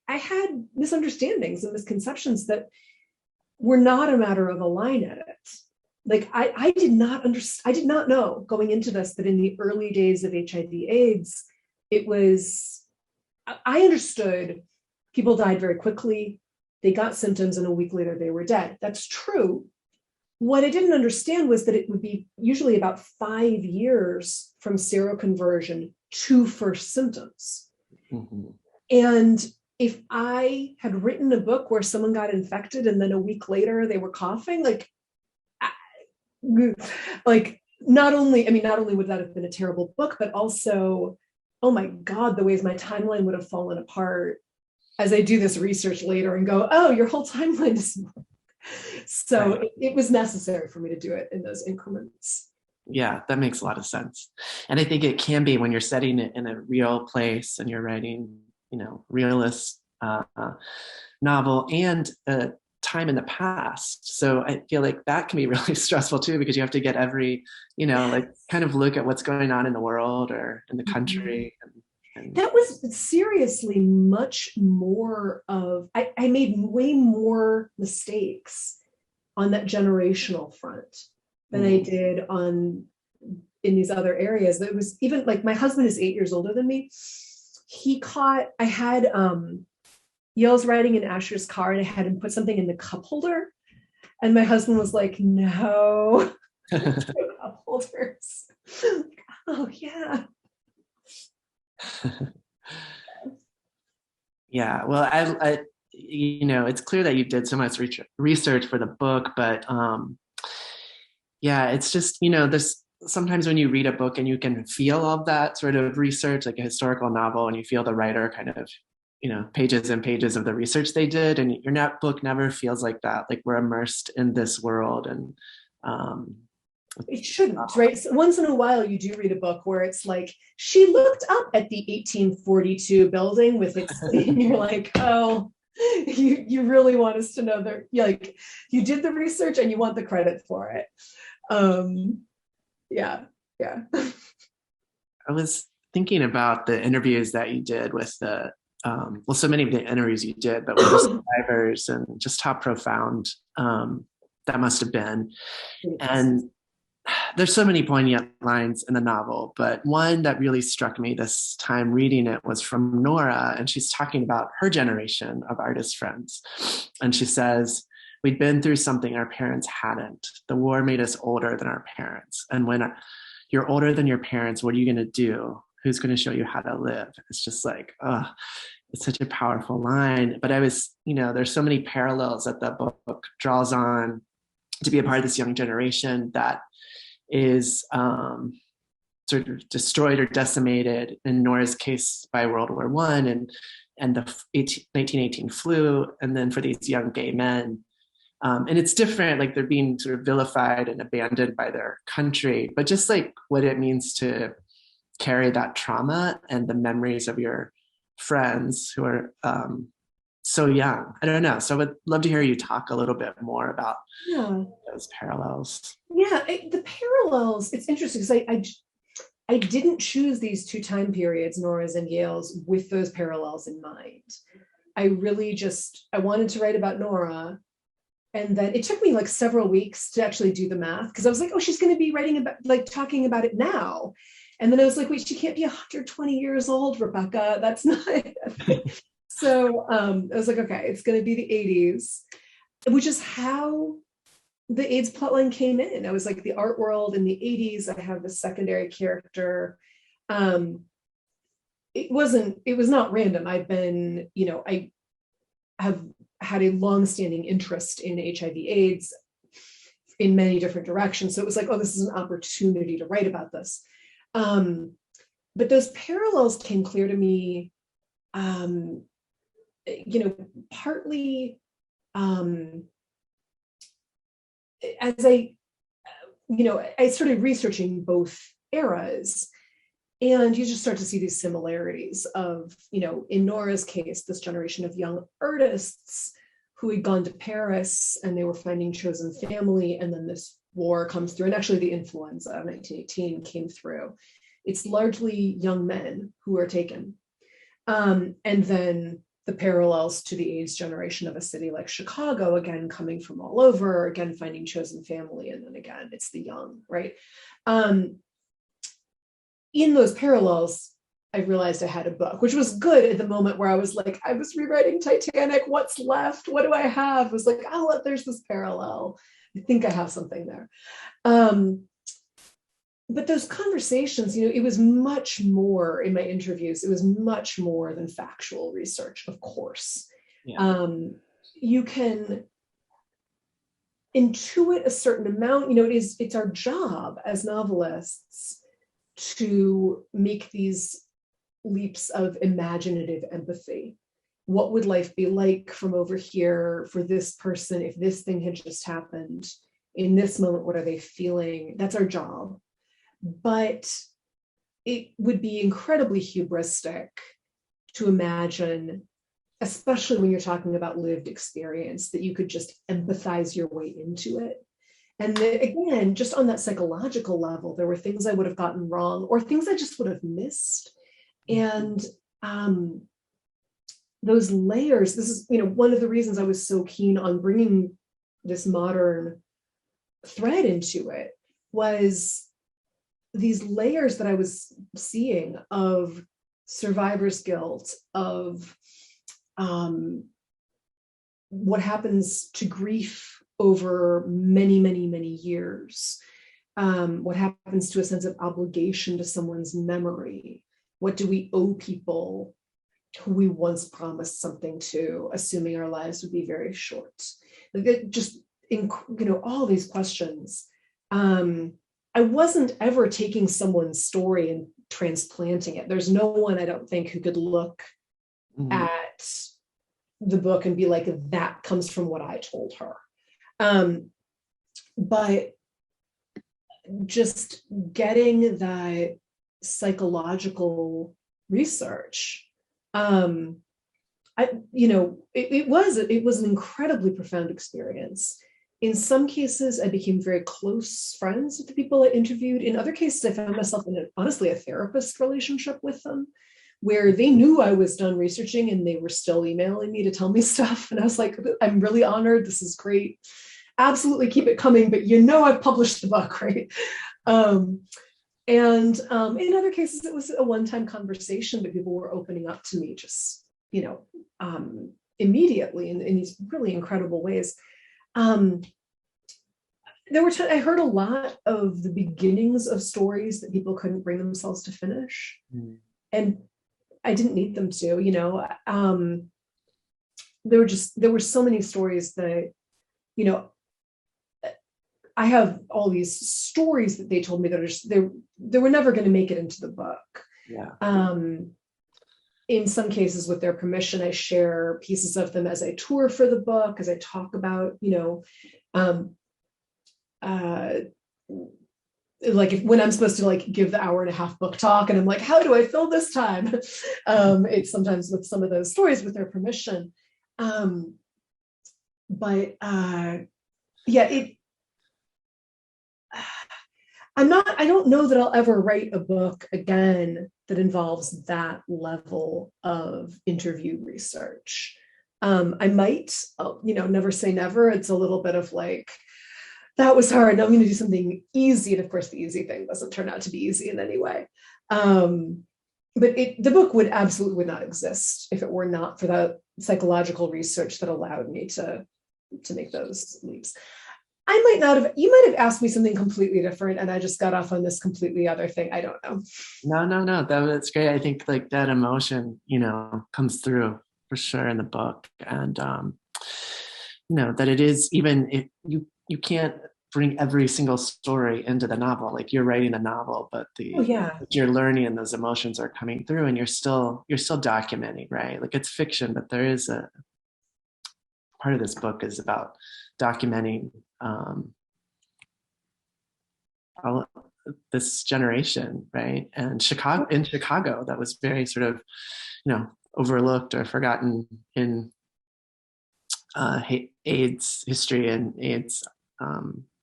I had misunderstandings and misconceptions that were not a matter of a line edit. Like I did not know going into this that in the early days of HIV/AIDS, I understood people died very quickly. They got symptoms and a week later they were dead. That's true. What I didn't understand was that it would be usually about 5 years from seroconversion to first symptoms. Mm-hmm. And if I had written a book where someone got infected and then a week later they were coughing, not only would that have been a terrible book, but also, oh my God, the ways my timeline would have fallen apart as I do this research later and go, oh, your whole timeline is wrong. So right. it was necessary for me to do it in those increments. Yeah, that makes a lot of sense. And I think it can be when you're setting it in a real place and you're writing, realist novel and a time in the past. So I feel like that can be really stressful too, because you have to get every, kind of look at what's going on in the world or in the country. And that was seriously much more of, I made way more mistakes on that generational front than I did in these other areas. That was even like, my husband is 8 years older than me. I had Yale's riding in Asher's car and I had him put something in the cup holder. And my husband was like, no, cup holders. Oh yeah. Yeah, well, I it's clear that you did so much research for the book, but it's just, this sometimes when you read a book and you can feel all that sort of research, like a historical novel, and you feel the writer kind of, pages and pages of the research they did, and your book never feels like that. Like we're immersed in this world, and it shouldn't, right? So once in a while you do read a book where it's like, she looked up at the 1842 building with its, and you're like, oh, you really want us to know that, like, you did the research and you want the credit for it. Yeah. I was thinking about the interviews that you did with the, so many of the interviews you did, but with the survivors, and just how profound that must have been. And there's so many poignant lines in the novel, but one that really struck me this time reading it was from Nora, and she's talking about her generation of artist friends. And she says, we'd been through something our parents hadn't. The war made us older than our parents. And when you're older than your parents, what are you going to do? Who's going to show you how to live? It's just like, it's such a powerful line. But there's so many parallels that the book draws on to be a part of this young generation that is sort of destroyed or decimated, in Nora's case, by World War I and the 1918 flu, and then for these young gay men. And it's different, like they're being sort of vilified and abandoned by their country, but just like what it means to carry that trauma and the memories of your friends who are so young. I don't know. So I would love to hear you talk a little bit more about those parallels. Yeah, the parallels, it's interesting because I didn't choose these two time periods, Nora's and Yale's, with those parallels in mind. I wanted to write about Nora. And then it took me like several weeks to actually do the math, because I was like, oh, she's going to be writing about, like, talking about it now. And then I was like, wait, she can't be 120 years old, Rebecca. That's not it. So I was like, okay, it's going to be the 80s, which is how the AIDS plotline came in. I was like, the art world in the 80s, I have the secondary character. It was not random. I have had a long-standing interest in HIV/AIDS in many different directions. So it was like, oh, this is an opportunity to write about this. But those parallels came clear to me, partly as I started researching both eras. And you just start to see these similarities of, in Nora's case, this generation of young artists who had gone to Paris and they were finding chosen family. And then this war comes through. And actually the influenza of 1918 came through. It's largely young men who are taken. And then the parallels to the AIDS generation of a city like Chicago, again, coming from all over, again, finding chosen family. And then again, it's the young, right? In those parallels, I realized I had a book, which was good at the moment where I was like, I was rewriting Titanic. What's left? What do I have? I was like, oh, there's this parallel. I think I have something there. But those conversations, it was much more in my interviews. It was much more than factual research, of course. Yeah. You can intuit a certain amount. It's our job as novelists to make these leaps of imaginative empathy. What would life be like from over here for this person if this thing had just happened? In this moment, what are they feeling? That's our job. But it would be incredibly hubristic to imagine, especially when you're talking about lived experience, that you could just empathize your way into it. And again, just on that psychological level, there were things I would have gotten wrong or things I just would have missed. And those layers, this is, one of the reasons I was so keen on bringing this modern thread into it was these layers that I was seeing of survivor's guilt, of what happens to grief over many, many, many years, what happens to a sense of obligation to someone's memory. What do we owe people who we once promised something to, assuming our lives would be very short? Just, all these questions. I wasn't ever taking someone's story and transplanting it. There's no one, I don't think, who could look at the book and be like, that comes from what I told her. But just getting that psychological research, it was an incredibly profound experience. In some cases, I became very close friends with the people I interviewed. In other cases, I found myself in honestly a therapist relationship with them, where they knew I was done researching and they were still emailing me to tell me stuff. And I was like, I'm really honored. This is great. Absolutely keep it coming, but I've published the book, right? And in other cases, it was a one-time conversation, but people were opening up to me just, immediately in these really incredible ways. I heard a lot of the beginnings of stories that people couldn't bring themselves to finish. And I didn't need them to, there were so many stories that, I have all these stories that they told me that are just, they were never going to make it into the book. Yeah. In some cases, with their permission, I share pieces of them as I tour for the book, as I talk about, when I'm supposed to give the hour and a half book talk, and I'm like, how do I fill this time? It's sometimes with some of those stories with their permission. I don't know that I'll ever write a book again that involves that level of interview research. I might, never say never. It's a little bit of that was hard. Now I'm going to do something easy. And of course, the easy thing doesn't turn out to be easy in any way. But the book would not exist if it were not for the psychological research that allowed me to make those leaps. You might have asked me something completely different and I just got off on this completely other thing. I don't know. No. That's great. I think that emotion, comes through for sure in the book. And, that it is, even if you can't bring every single story into the novel, you're writing a novel, but what you're learning and those emotions are coming through and you're still documenting, right? It's fiction, but there is a part of this book is about documenting this generation, right? And in Chicago, that was very sort of, overlooked or forgotten in AIDS history and AIDS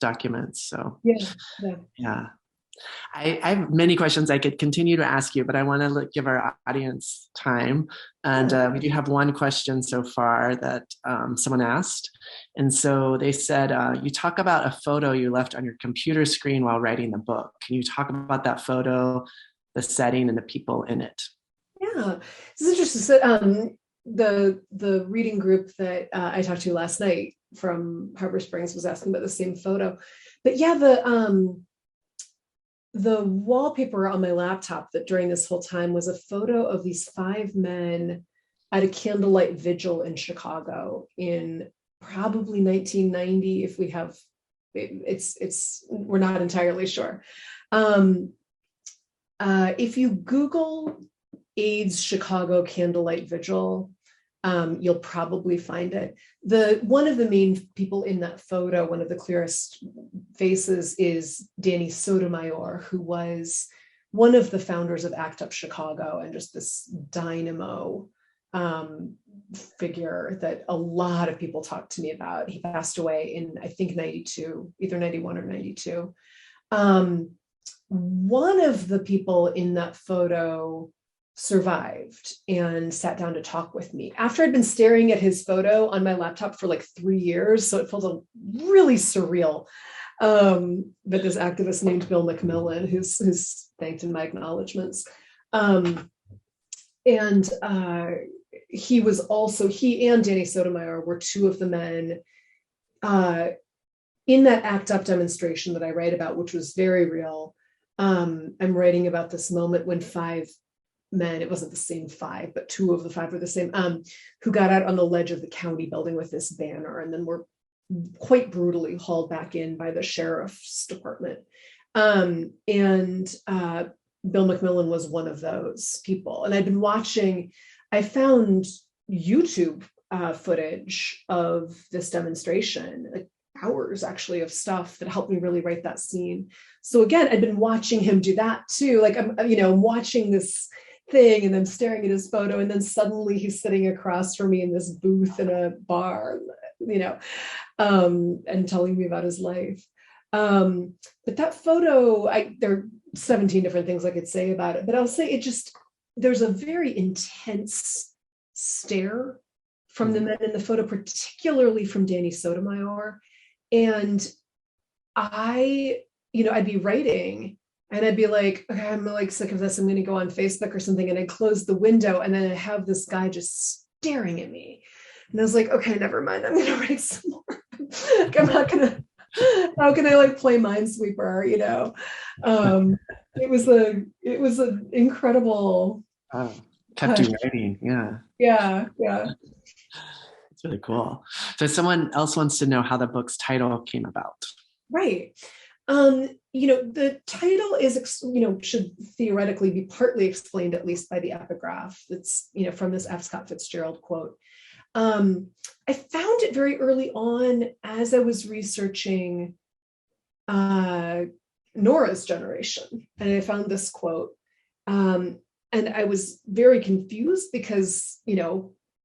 documents. So yeah. I have many questions I could continue to ask you, but I want to give our audience time. And we do have one question so far that someone asked. And so they said, you talk about a photo you left on your computer screen while writing the book. Can you talk about that photo, the setting, and the people in it? Yeah, this is interesting. So, the reading group that I talked to last night from Harbor Springs was asking about the same photo. But yeah, the wallpaper on my laptop that during this whole time was a photo of these 5 men at a candlelight vigil in Chicago in probably 1990. If we have, we're not entirely sure. If you Google AIDS Chicago candlelight vigil, you'll probably find it. One of the main people in that photo, one of the clearest faces, is Danny Sotomayor, who was one of the founders of ACT UP Chicago and just this dynamo figure that a lot of people talked to me about. He passed away in, I think, 92, either 91 or 92. One of the people in that photo survived and sat down to talk with me after I'd been staring at his photo on my laptop for like 3 years. So it felt really surreal. But this activist named Bill McMillan, who's thanked in my acknowledgements. He and Danny Sotomayor were 2 of the men in that ACT UP demonstration that I write about, which was very real. I'm writing about this moment when 5 men, it wasn't the same 5, but 2 of the 5 were the same, who got out on the ledge of the county building with this banner and then were quite brutally hauled back in by the sheriff's department. Bill McMillan was one of those people. And I found YouTube footage of this demonstration, like hours actually of stuff that helped me really write that scene. So again, I'd been watching him do that too. Like I'm watching this thing and then staring at his photo, and then suddenly he's sitting across from me in this booth in a bar, and telling me about his life. But that photo, there are 17 different things I could say about it, but I'll say there's a very intense stare from the men in the photo, particularly from Danny Sotomayor. And I'd be writing and I'd be like, okay, I'm like sick of this. I'm going to go on Facebook or something. And I close the window and then I have this guy just staring at me. And I was like, okay, never mind. I'm going to write some more. I'm not going to, how can I like play Minesweeper? It was an incredible. Kept you writing. Yeah. Yeah. It's really cool. So someone else wants to know how the book's title came about. Right. The title is, should theoretically be partly explained, at least by the epigraph. That's, from this F. Scott Fitzgerald quote. I found it very early on as I was researching Nora's generation. And I found this quote. And I was very confused because,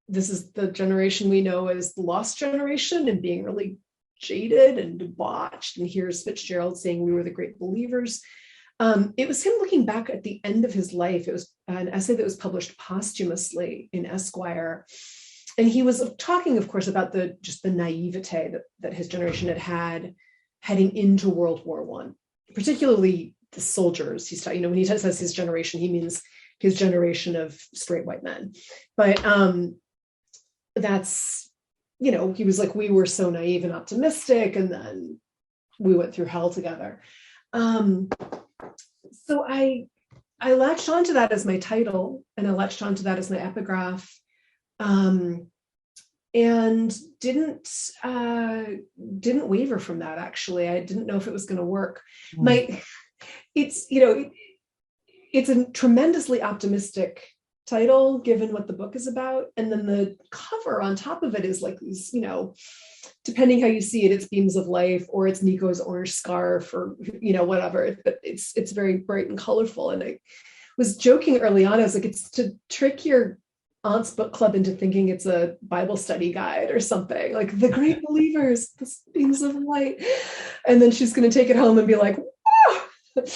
this is the generation we know as the lost generation and being really jaded and debauched. And here's Fitzgerald saying we were the great believers. It was him looking back at the end of his life. It was an essay that was published posthumously in Esquire. And he was talking, of course, about the naivete that his generation had heading into World War I, particularly the soldiers. He's talking, when he says his generation, he means his generation of straight white men. But that's, he was like, we were so naive and optimistic, and then we went through hell together. So I latched onto that as my title, and I latched onto that as my epigraph, and didn't waver from that. Actually, I didn't know if it was going to work. It's a tremendously optimistic title, given what the book is about. And then the cover on top of it is like these, depending how you see it, it's beams of life, or it's Nico's orange scarf, or whatever. But it's very bright and colorful. And I was joking early on, I was like, it's to trick your aunt's book club into thinking it's a Bible study guide or something, like the great believers, the beams of light. And then she's going to take it home and be like, but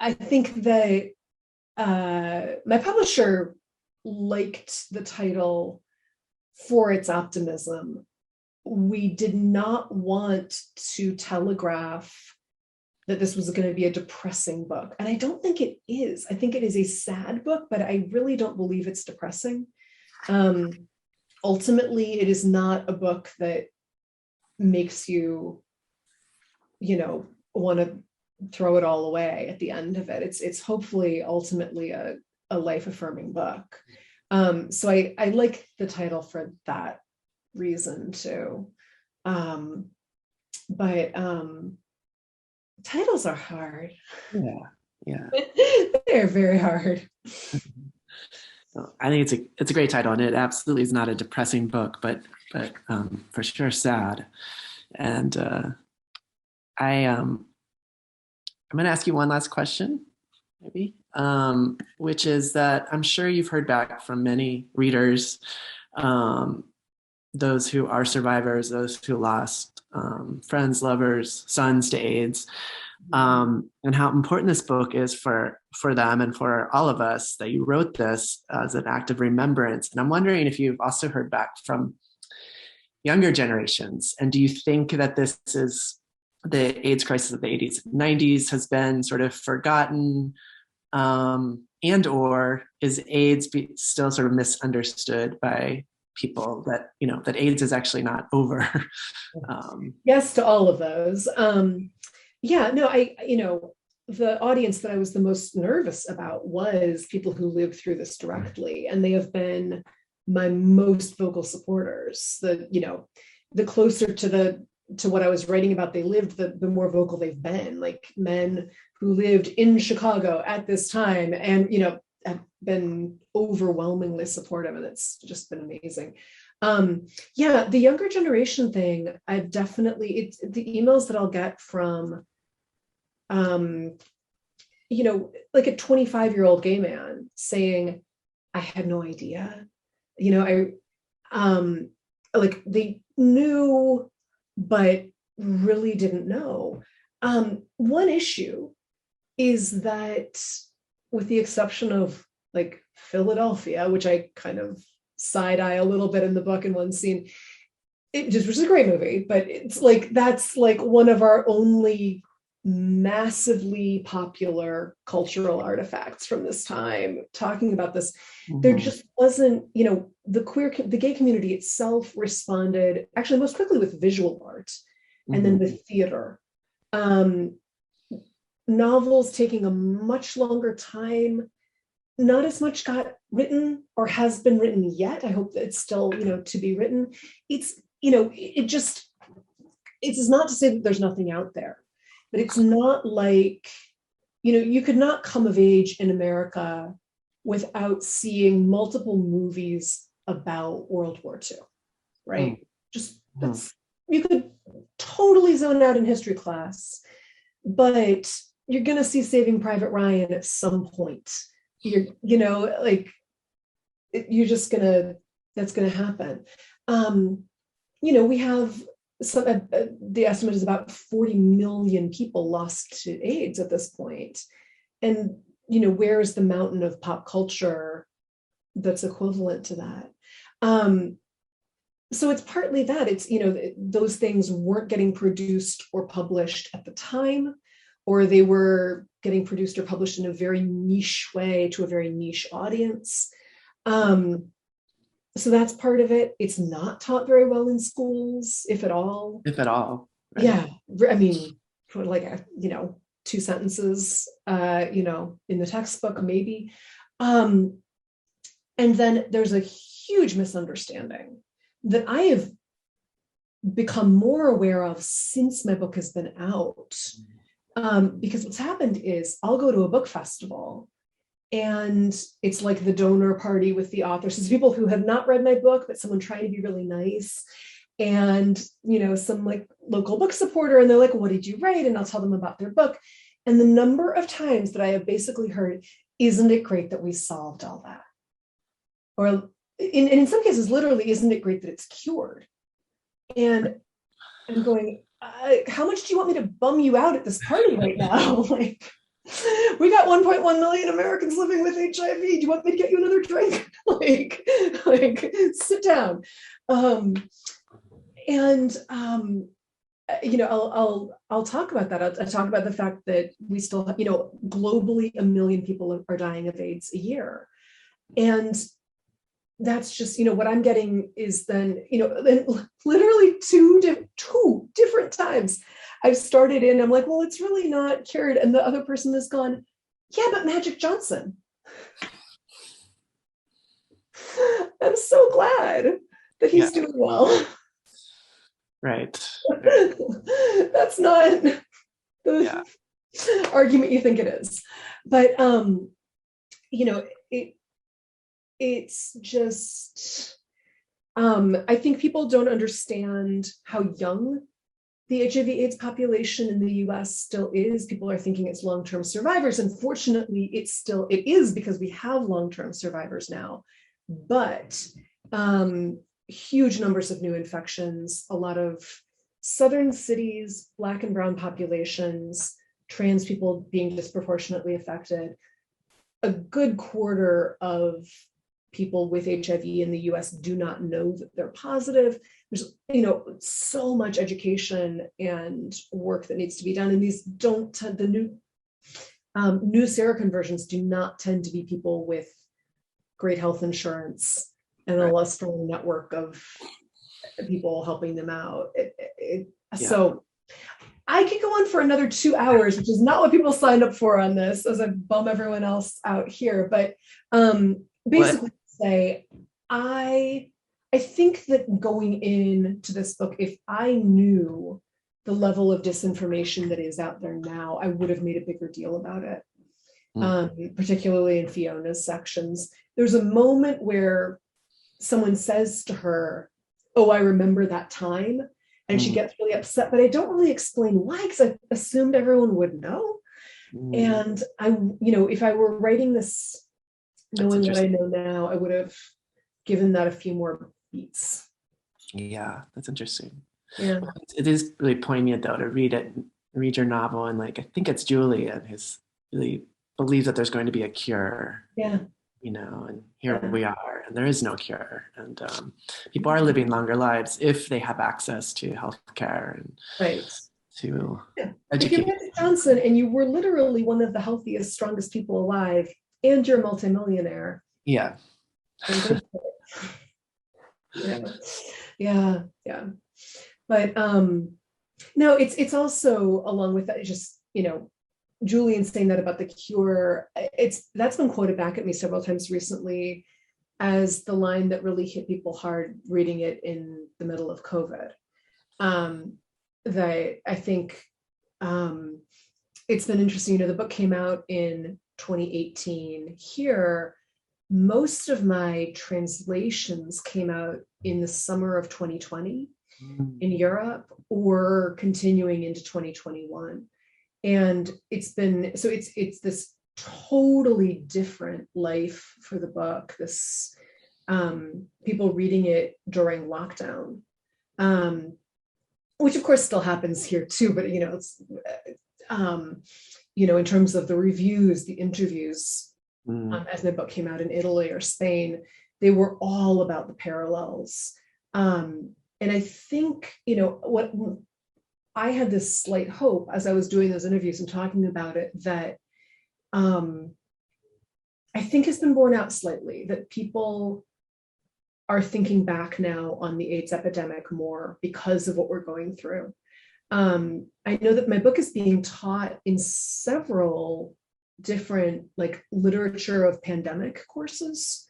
I think that my publisher liked the title for its optimism. We did not want to telegraph that this was going to be a depressing book. And I don't think it is. I think it is a sad book, but I really don't believe it's depressing. Ultimately, it is not a book that makes you, want to throw it all away at the end of it. It's hopefully ultimately a life-affirming book. So I like the title for that reason too. But titles are hard. Yeah. They're very hard. I think it's a great title, and it absolutely is not a depressing book, but for sure sad. And I'm going to ask you one last question, maybe, which is that I'm sure you've heard back from many readers, those who are survivors, those who lost friends, lovers, sons to AIDS, and how important this book is for them and for all of us, that you wrote this as an act of remembrance. And I'm wondering if you've also heard back from younger generations, and do you think that this is the AIDS crisis of the 80s and 90s has been sort of forgotten, and or is AIDS still sort of misunderstood by people, that that AIDS is actually not over? Yes to all of those. The audience that I was the most nervous about was people who lived through this directly, and they have been my most vocal supporters. The closer to what I was writing about they lived, the more vocal they've been. Like men who lived in Chicago at this time, and have been overwhelmingly supportive, and it's just been amazing. The younger generation thing, I've definitely, it's the emails that I'll get from like a 25-year-old gay man saying, I had no idea. Like they knew, but really didn't know. One issue is that, with the exception of like Philadelphia, which I kind of side eye a little bit in the book in one scene, which is a great movie, but it's like, that's like one of our only massively popular cultural artifacts from this time talking about this. Mm-hmm. There just wasn't, the gay community itself responded actually most quickly with visual art, mm-hmm. and then with theater. Novels taking a much longer time. Not as much got written or has been written yet. I hope that it's still, to be written. It's, it is not to say that there's nothing out there, but it's not like, you could not come of age in America without seeing multiple movies about World War II, right? You could totally zone out in history class, but you're going to see Saving Private Ryan at some point. That's going to happen. We have the estimate is about 40 million people lost to AIDS at this point. And, where is the mountain of pop culture that's equivalent to that? So it's partly that it's, those things weren't getting produced or published at the time, or they were getting produced or published in a very niche way to a very niche audience. So that's part of it. It's not taught very well in schools, if at all. If at all. Right? Yeah. I mean, for like, 2 sentences, in the textbook, maybe. And then there's a huge misunderstanding that I have become more aware of since my book has been out, Because what's happened is I'll go to a book festival and it's like the donor party with the authors. It's people who have not read my book, but someone trying to be really nice. And, some like local book supporter, and they're like, what did you write? And I'll tell them about their book. And the number of times that I have basically heard, isn't it great that we solved all that? Or in some cases, literally, isn't it great that it's cured? And I'm going, how much do you want me to bum you out at this party right now? Like, we got 1.1 million Americans living with HIV. Do you want me to get you another drink? like sit down. I'll talk about that. I'll talk about the fact that we still have, globally 1 million people are dying of AIDS a year. And that's just, what I'm getting is then, then literally two different times I've started in, I'm like, well, it's really not cured. And the other person has gone, yeah, but Magic Johnson. I'm so glad that he's doing well. Right. That's not the argument you think it is. But, it's just, I think people don't understand how young the HIV/AIDS population in the US still is. People are thinking it's long-term survivors. Unfortunately, it is because we have long-term survivors now. But huge numbers of new infections, a lot of southern cities, Black and brown populations, trans people being disproportionately affected. A good quarter of people with HIV in the US do not know that they're positive. There's, so much education and work that needs to be done. And these the new seroconversions do not tend to be people with great health insurance and a strong network of people helping them out. So I could go on for another 2 hours, which is not what people signed up for on this, as I bum everyone else out here. But basically say, I think that going into this book, if I knew the level of disinformation that is out there now, I would have made a bigger deal about it, particularly in Fiona's sections. There's a moment where someone says to her, oh, I remember that time. And she gets really upset, but I don't really explain why, because I assumed everyone would know. And if I were writing this, knowing what I know now, I would have given that a few more beats. Yeah, that's interesting. Yeah. It is really poignant though to read your novel, and I think it's Julian who's really believes that there's going to be a cure. Yeah. And here we are, and there is no cure. And people are living longer lives if they have access to healthcare and to education. If you're Magic Johnson and you were literally one of the healthiest, strongest people alive, and you're a multimillionaire. Yeah. Yeah. But no, it's also along with that, just Julian saying that about the cure, that's been quoted back at me several times recently as the line that really hit people hard reading it in the middle of COVID. That I think it's been interesting. The book came out in 2018. Here, most of my translations came out in the summer of 2020 in Europe, or continuing into 2021. And it's this totally different life for the book. This people reading it during lockdown, which of course still happens here too. But it's in terms of the reviews, the interviews, as my book came out in Italy or Spain, they were all about the parallels. And I think what I had this slight hope as I was doing those interviews and talking about it, that I think has been borne out slightly, that people are thinking back now on the AIDS epidemic more because of what we're going through. I know that my book is being taught in several different literature of pandemic courses.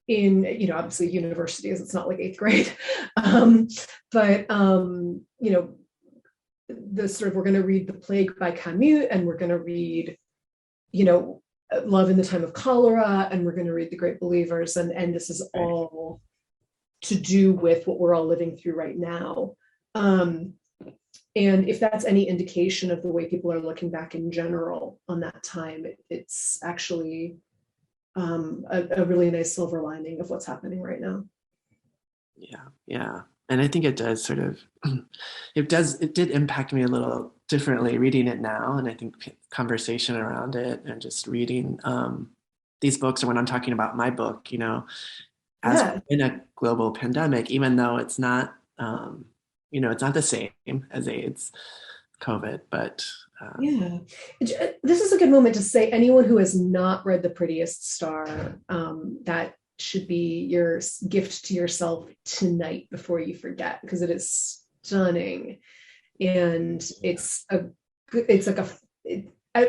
In obviously universities, it's not like 8th grade, but the sort of, we're going to read The Plague by Camus, and we're going to read, Love in the Time of Cholera, and we're going to read The Great Believers, and this is all to do with what we're all living through right now. And if that's any indication of the way people are looking back in general on that time, it's actually a really nice silver lining of what's happening right now. Yeah. And I think it does sort of, it did impact me a little differently reading it now. And I think conversation around it and just reading these books, and when I'm talking about my book, as in a global pandemic, even though it's not, it's not the same as AIDS, COVID, but. This is a good moment to say, anyone who has not read The Prettiest Star, that should be your gift to yourself tonight before you forget, because it is stunning. And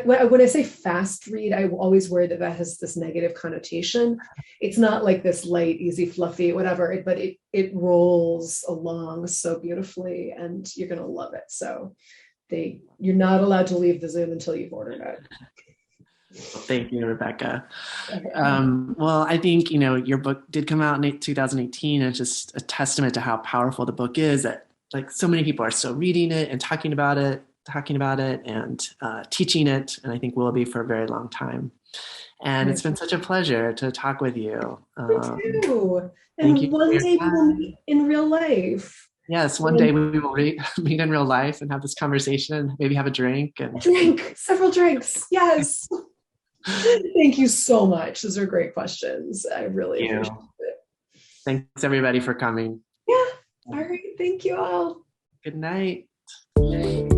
when I say fast read, I always worry that has this negative connotation. It's not like this light, easy, fluffy, whatever, but it rolls along so beautifully, and you're going to love it. So you're not allowed to leave the Zoom until you've ordered it. Well, thank you, Rebecca. Well, I think, your book did come out in 2018, and it's just a testament to how powerful the book is, that like so many people are still reading it and talking about it and teaching it. And I think will be for a very long time. And it's been such a pleasure to talk with you. Me too. And one day we'll meet in real life. Yes, one day we will meet in real life and have this conversation and maybe have a drink. Several drinks. Yes. Thank you so much. Those are great questions. I really appreciate it. Thanks everybody for coming. Yeah. All right. Thank you all. Good night. Good night.